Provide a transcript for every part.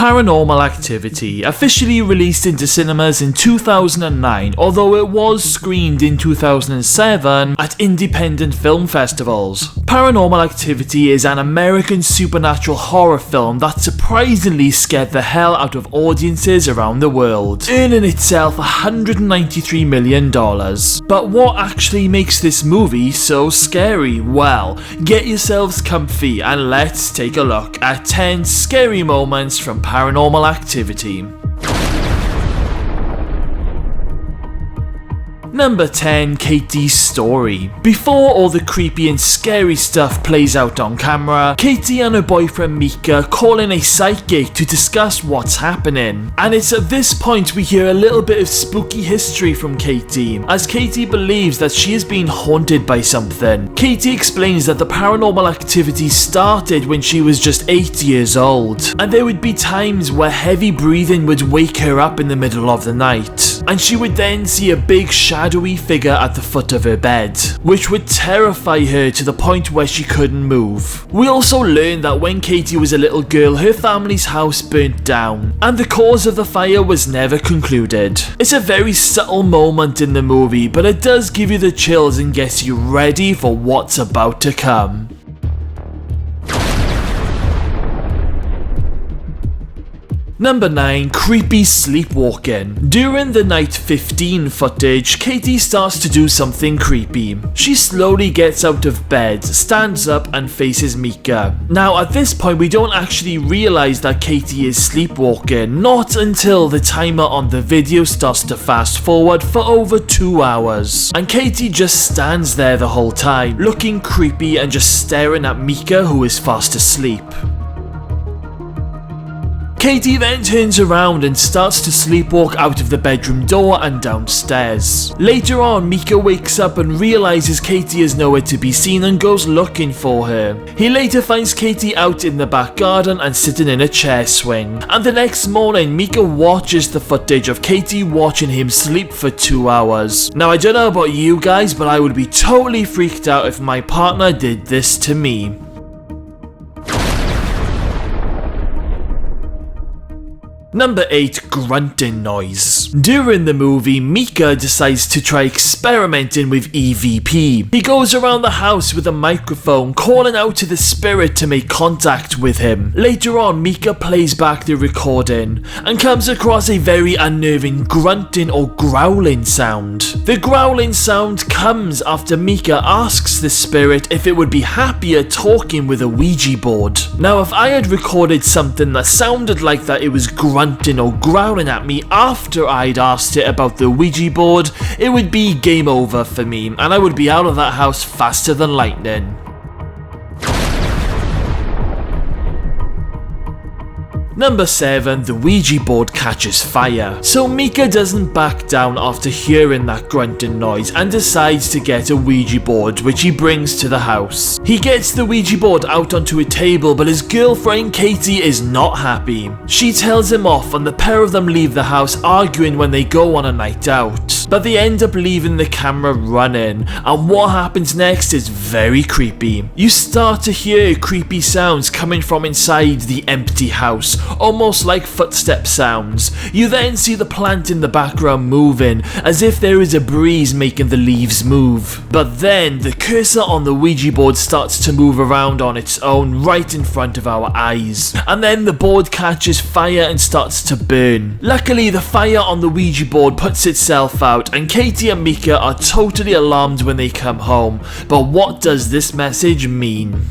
Paranormal Activity, officially released into cinemas in 2009, although it was screened in 2007 at independent film festivals. Paranormal Activity is an American supernatural horror film that surprisingly scared the hell out of audiences around the world, earning itself $193 million. But what actually makes this movie so scary? Well, get yourselves comfy and let's take a look at 10 scary moments from Paranormal Activity. Number 10. Katie's story. Before all the creepy and scary stuff plays out on camera, Katie and her boyfriend Mika call in a psychic to discuss what's happening. And it's at this point we hear a little bit of spooky history from Katie, as Katie believes that she is being haunted by something. Katie explains that the Paranormal Activity started when she was just 8 years old, and there would be times where heavy breathing would wake her up in the middle of the night, and she would then see a big shadowy figure at the foot of her bed, which would terrify her to the point where she couldn't move. We also learned that when Katie was a little girl, her family's house burnt down, and the cause of the fire was never concluded. It's a very subtle moment in the movie, but it does give you the chills and gets you ready for what's about to come. Number 9. Creepy sleepwalking. During the night 15 footage, Katie starts to do something creepy. She slowly gets out of bed, stands up and faces Mika. Now at this point we don't actually realise that Katie is sleepwalking, not until the timer on the video starts to fast forward for over 2 hours. And Katie just stands there the whole time, looking creepy and just staring at Mika, who is fast asleep. Katie then turns around and starts to sleepwalk out of the bedroom door and downstairs. Later on, Mika wakes up and realizes Katie is nowhere to be seen and goes looking for her. He later finds Katie out in the back garden and sitting in a chair swing. And the next morning, Mika watches the footage of Katie watching him sleep for 2 hours. Now I don't know about you guys, but I would be totally freaked out if my partner did this to me. Number 8. Grunting Noise. During the movie, Mika decides to try experimenting with EVP. He goes around the house with a microphone, calling out to the spirit to make contact with him. Later on, Mika plays back the recording and comes across a very unnerving grunting or growling sound. The growling sound comes after Mika asks the spirit if it would be happier talking with a Ouija board. Now, if I had recorded something that sounded like that it was grunting or growling at me after I'd asked it about the Ouija board, it would be game over for me and I would be out of that house faster than lightning. Number 7. The Ouija board catches fire. So Mika doesn't back down after hearing that grunting noise and decides to get a Ouija board, which he brings to the house. He gets the Ouija board out onto a table, but his girlfriend Katie is not happy. She tells him off and the pair of them leave the house arguing when they go on a night out. But they end up leaving the camera running, and what happens next is very creepy. You start to hear creepy sounds coming from inside the empty house, almost like footstep sounds. You then see the plant in the background moving, as if there is a breeze making the leaves move. But then the cursor on the Ouija board starts to move around on its own right in front of our eyes, and then the board catches fire and starts to burn. Luckily, the fire on the Ouija board puts itself out, and Katie and Mika are totally alarmed when they come home. But what does this message mean?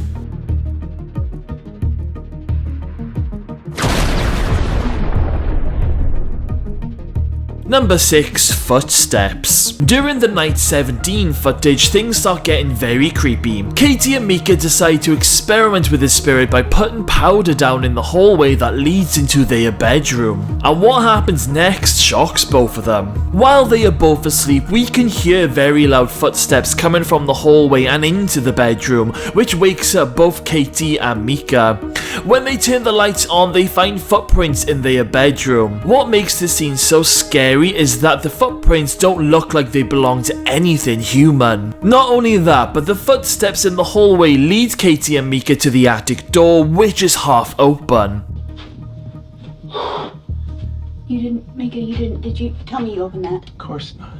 Number 6. Footsteps. During the night 17 footage, things start getting very creepy. Katie and Mika decide to experiment with the spirit by putting powder down in the hallway that leads into their bedroom. And what happens next shocks both of them. While they are both asleep, we can hear very loud footsteps coming from the hallway and into the bedroom, which wakes up both Katie and Mika. When they turn the lights on, they find footprints in their bedroom. What makes this scene so scary is that the footprints don't look like they belong to anything human. Not only that, but the footsteps in the hallway lead Katie and Mika to the attic door, which is half open. You didn't, Mika, you didn't, did you tell me you opened that? Of course not.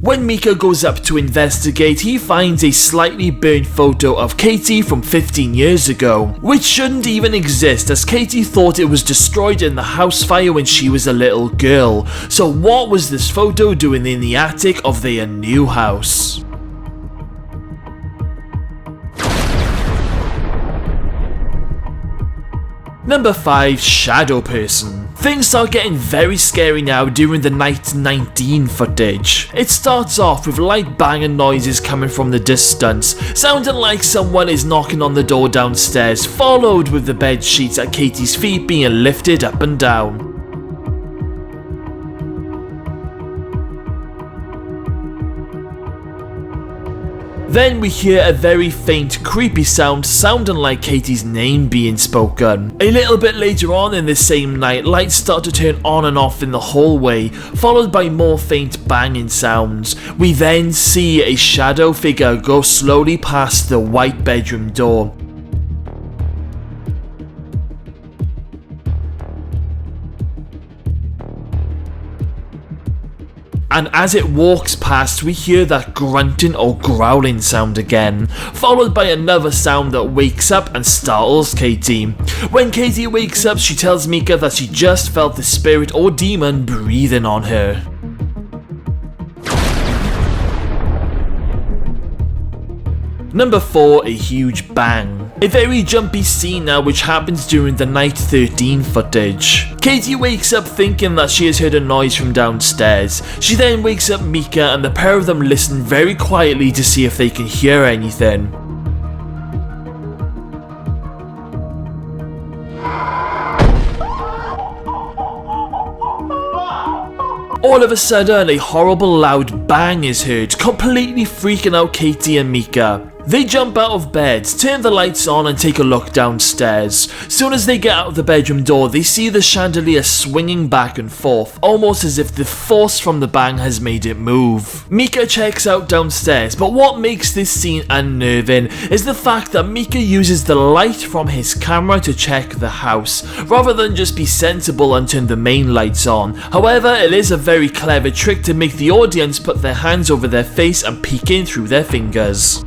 When Mika goes up to investigate, he finds a slightly burnt photo of Katie from 15 years ago, which shouldn't even exist as Katie thought it was destroyed in the house fire when she was a little girl. So what was this photo doing in the attic of their new house? Number 5. Shadow Person. Things start getting very scary now during the night 19 footage. It starts off with light banging noises coming from the distance, sounding like someone is knocking on the door downstairs, followed with the bed sheets at Katie's feet being lifted up and down. Then we hear a very faint, creepy sound sounding like Katie's name being spoken. A little bit later on in the same night, lights start to turn on and off in the hallway, followed by more faint banging sounds. We then see a shadow figure go slowly past the white bedroom door. And as it walks past, we hear that grunting or growling sound again, followed by another sound that wakes up and startles Katie. When Katie wakes up, she tells Mika that she just felt the spirit or demon breathing on her. Number 4. A huge bang. A very jumpy scene now which happens during the night 13 footage. Katie wakes up thinking that she has heard a noise from downstairs. She then wakes up Mika and the pair of them listen very quietly to see if they can hear anything. All of a sudden, a horrible loud bang is heard, completely freaking out Katie and Mika. They jump out of bed, turn the lights on and take a look downstairs. Soon as they get out of the bedroom door, they see the chandelier swinging back and forth, almost as if the force from the bang has made it move. Mika checks out downstairs, but what makes this scene unnerving is the fact that Mika uses the light from his camera to check the house, rather than just be sensible and turn the main lights on. However, it is a very clever trick to make the audience put their hands over their face and peek in through their fingers.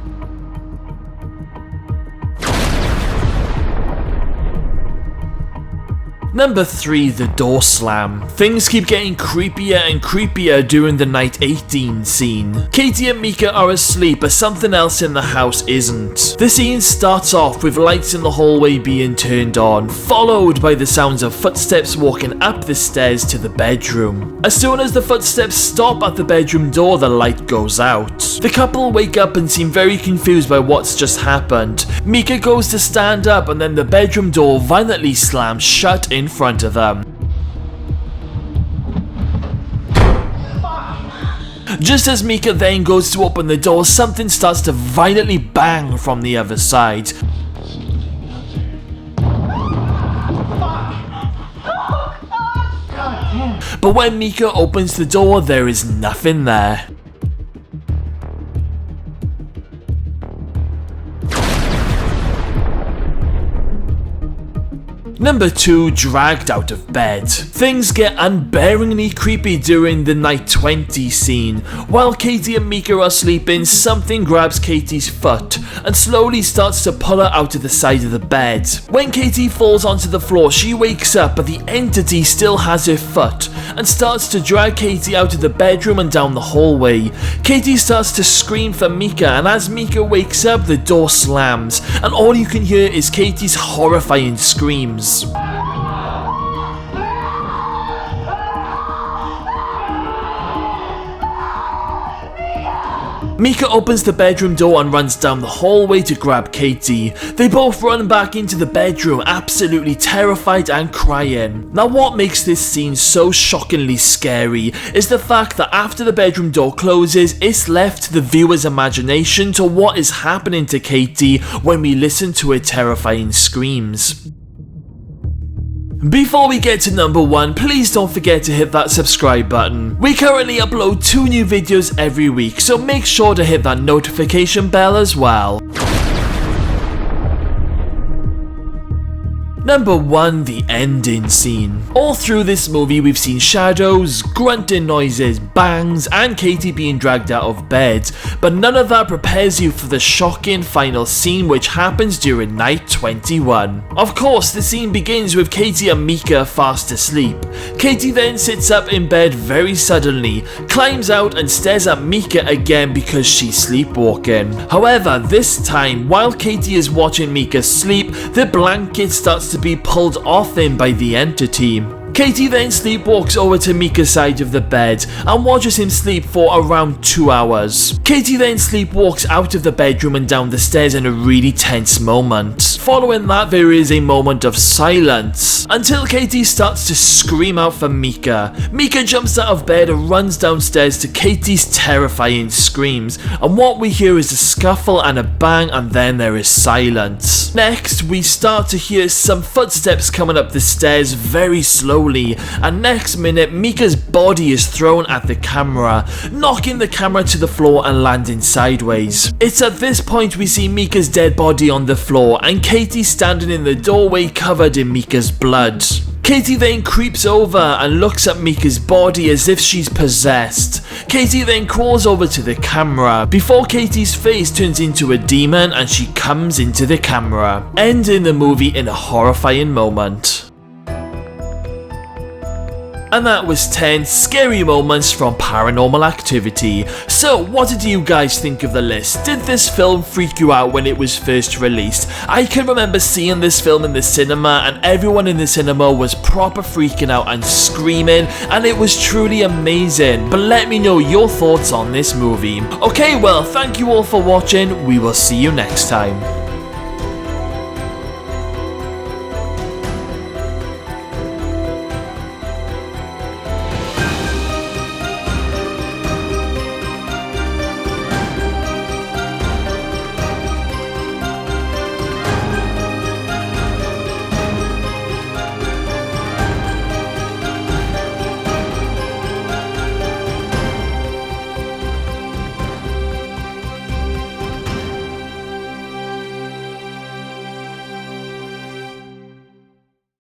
Number 3. The door slam. Things keep getting creepier and creepier during the night 18 scene. Katie and Mika are asleep, but something else in the house isn't. The scene starts off with lights in the hallway being turned on, followed by the sounds of footsteps walking up the stairs to the bedroom. As soon as the footsteps stop at the bedroom door, the light goes out. The couple wake up and seem very confused by what's just happened. Mika goes to stand up and then the bedroom door violently slams shut in front of them. Just as Mika then goes to open the door, something starts to violently bang from the other side. But when Mika opens the door, there is nothing there. Number 2. Dragged out of bed. Things get unbearingly creepy during the night 20 scene. While Katie and Mika are sleeping, something grabs Katie's foot and slowly starts to pull her out to the side of the bed. When Katie falls onto the floor, she wakes up, but the entity still has her foot and starts to drag Katie out of the bedroom and down the hallway. Katie starts to scream for Mika, and as Mika wakes up, the door slams and all you can hear is Katie's horrifying screams. Mika opens the bedroom door and runs down the hallway to grab Katie. They both run back into the bedroom, absolutely terrified and crying. Now what makes this scene so shockingly scary is the fact that after the bedroom door closes, it's left to the viewer's imagination to what is happening to Katie when we listen to her terrifying screams. Before we get to number 1, please don't forget to hit that subscribe button. We currently upload 2 new videos every week, so make sure to hit that notification bell as well. Number 1, the ending scene. All through this movie we've seen shadows, grunting noises, bangs, and Katie being dragged out of bed, but none of that prepares you for the shocking final scene which happens during night 21. Of course, the scene begins with Katie and Mika fast asleep. Katie then sits up in bed very suddenly, climbs out and stares at Mika again because she's sleepwalking. However, this time, while Katie is watching Mika sleep, the blanket starts to be pulled off him by the entity. Katie then sleepwalks over to Mika's side of the bed and watches him sleep for around 2 hours. Katie then sleepwalks out of the bedroom and down the stairs in a really tense moment. Following that, there is a moment of silence until Katie starts to scream out for Mika. Mika jumps out of bed and runs downstairs to Katie's terrifying screams, and what we hear is a scuffle and a bang, and then there is silence. Next, we start to hear some footsteps coming up the stairs very slowly, and next minute Mika's body is thrown at the camera, knocking the camera to the floor and landing sideways. It's at this point we see Mika's dead body on the floor and Katie standing in the doorway covered in Mika's blood. Katie then creeps over and looks at Mika's body as if she's possessed. Katie then crawls over to the camera before Katie's face turns into a demon and she comes into the camera, ending the movie in a horrifying moment. And that was 10 scary moments from Paranormal Activity. So what did you guys think of the list? Did this film freak you out when it was first released? I can remember seeing this film in the cinema and everyone in the cinema was proper freaking out and screaming, and it was truly amazing. But let me know your thoughts on this movie. Okay, well, thank you all for watching. We will see you next time.